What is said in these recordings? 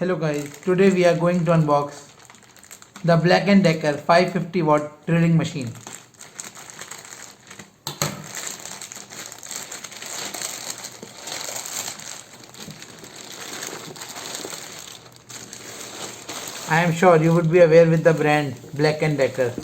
Hello guys, today we are going to unbox the Black & Decker 550 watt drilling machine. I am sure you would be aware with the brand Black & Decker.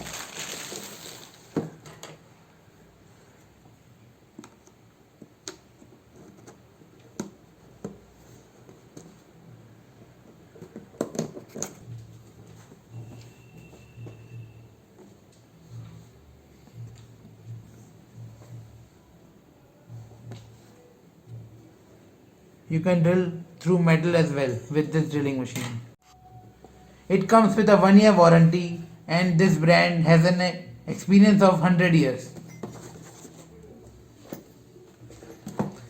You can drill through metal as well with this drilling machine. It comes with a 1-year warranty and this brand has an experience of 100 years.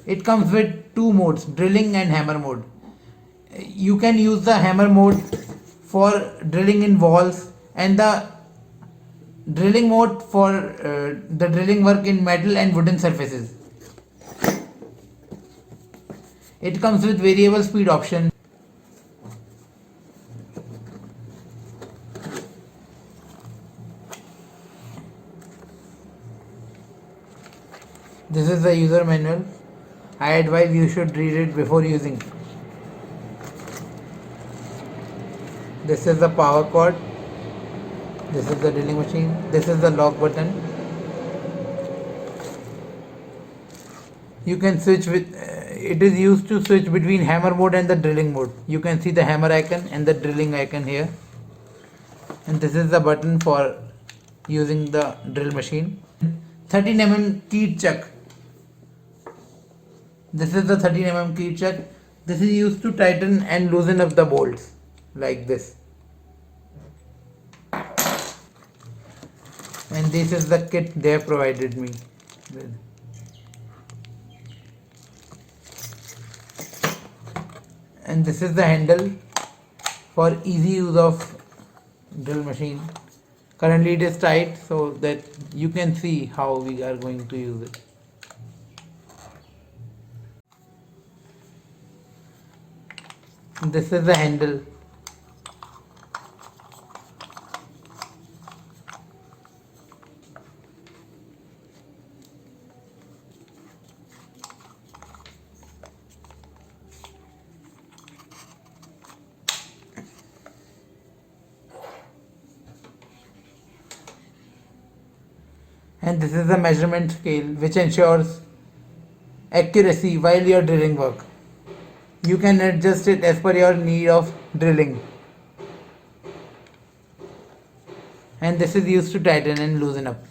It comes with two modes, drilling and hammer mode. You can use the hammer mode for drilling in walls and the drilling mode for the drilling work in metal and wooden surfaces. It comes with variable speed option. This is the user manual. I advise you should read it before using. This is the power cord. This is the drilling machine. This is the lock button. You can switch with it is used to switch between hammer mode and the drilling mode. You can see the hammer icon and the drilling icon here. And this is the button for using the drill machine. 13 mm key chuck. This is the 13 mm key chuck. This is used to tighten and loosen up the bolts like this. And this is the kit they have provided me with. And this is the handle for easy use of drill machine. Currently it is tight so that you can see how we are going to use it. This is the handle. And this is the measurement scale which ensures accuracy while you are drilling work. You can adjust it as per your need of drilling. And this is used to tighten and loosen up.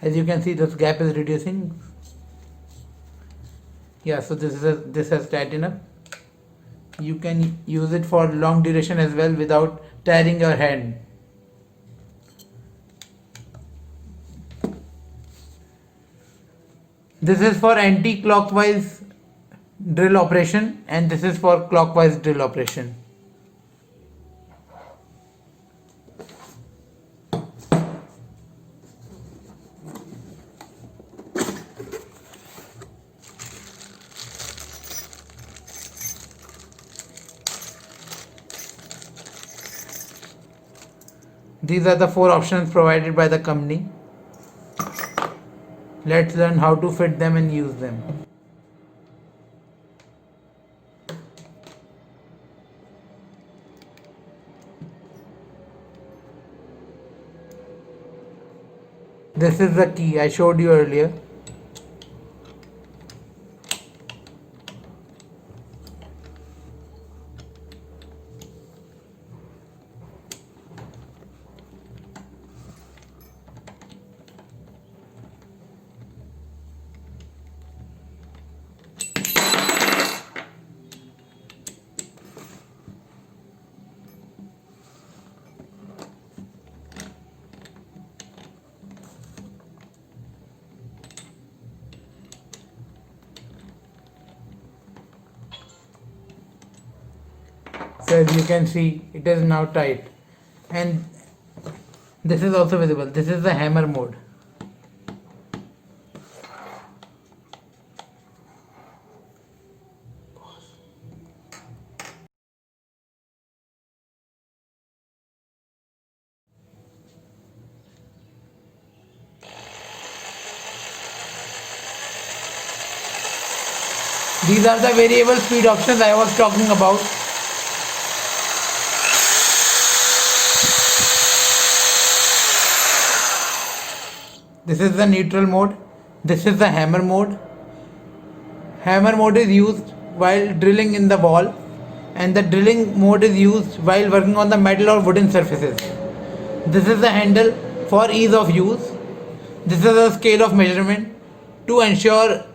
As you can see, this gap is reducing. Yeah, so this has tightened up. You can use it for long duration as well without tiring your hand. This is for anti-clockwise drill operation and this is for clockwise drill operation. These are the 4 options provided by the company. Let's learn how to fit them and use them. This is the key I showed you earlier. as you can see, it is now tight, and this is also visible. This is the hammer mode. These are the variable speed options I was talking about. This is the neutral mode. This is the hammer mode. Hammer mode is used while drilling in the wall, and the drilling mode is used while working on the metal or wooden surfaces. This is the handle for ease of use. This is a scale of measurement to ensure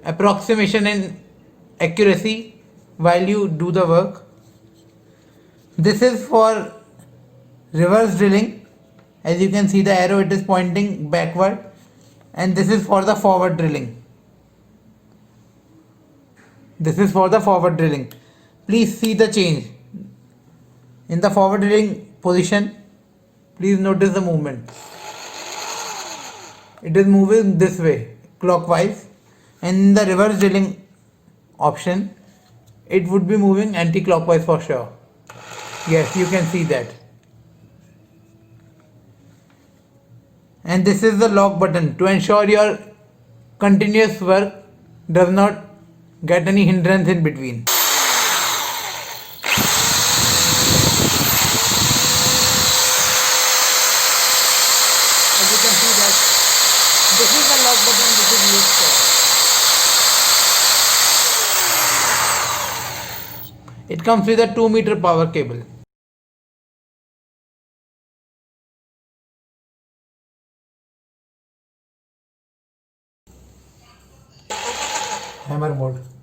approximation and accuracy while you do the work. This is for reverse drilling. As you can see the arrow, it is pointing backward, and this is for the forward drilling. This is for the forward drilling. Please see the change. In the forward drilling position, please notice the movement. It is moving this way, clockwise, and in the reverse drilling option, it would be moving anti-clockwise for sure. Yes, you can see that. And this is the lock button to ensure your continuous work does not get any hindrance in between. As you can see that this is the lock button which is used for. It comes with a 2-meter power cable. Hammer mode.